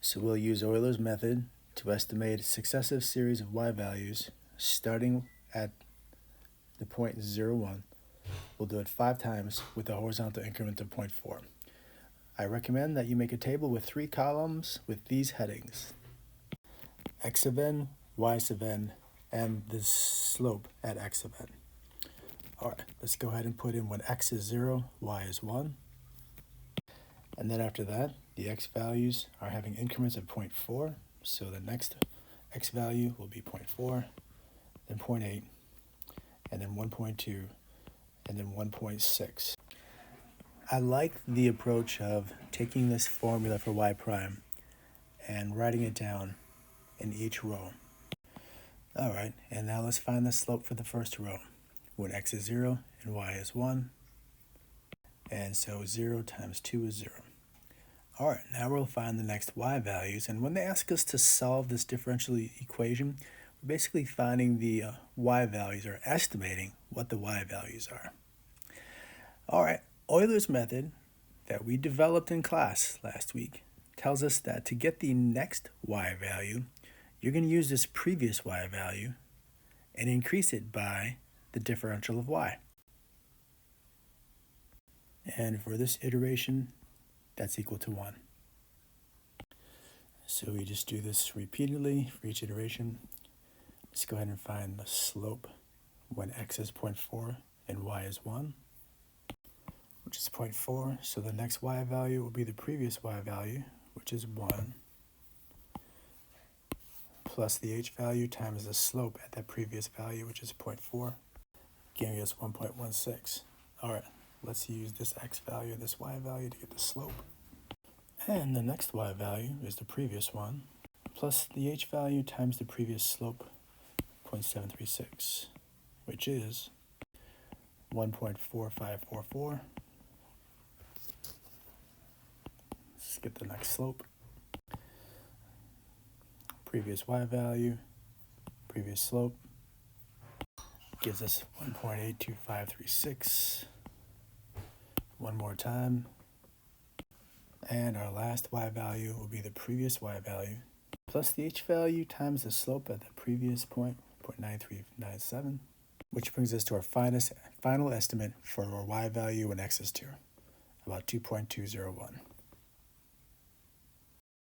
So we'll use Euler's method to estimate a successive series of y values starting at the point 0, 1. We'll do it 5 times with a horizontal increment of 0.4. I recommend that you make a table with 3 columns with these headings: x sub n, y sub n, and the slope at x sub n. Alright, let's go ahead and put in when x is 0, y is 1. And then after that, the x values are having increments of 0.4, so the next x value will be 0.4, then 0.8, and then 1.2, and then 1.6. I like the approach of taking this formula for y prime and writing it down in each row. Alright, and now let's find the slope for the first row when x is 0 and y is 1. And so 0 times 2 is 0. Alright, now we'll find the next y values, and when they ask us to solve this differential equation, we're basically finding the y values, or estimating what the y values are. Alright, Euler's method that we developed in class last week tells us that to get the next y value, you're going to use this previous y value and increase it by the differential of y. And for this iteration, that's equal to 1. So we just do this repeatedly for each iteration. Let's go ahead and find the slope when x is 0.4 and y is 1, which is 0.4. So the next y value will be the previous y value, which is 1, plus the h value times the slope at that previous value, which is 0.4, giving us 1.16. Alright, let's use this x value and this y value to get the slope. And the next y value is the previous one, plus the h value times the previous slope, 0.736, which is 1.4544. Let's get the next slope. Previous y value, previous slope, gives us 1.82536. One more time. And our last y value will be the previous y value, plus the h value times the slope at the previous point, 0.9397, which brings us to our final estimate for our y value when x is 2, about 2.201.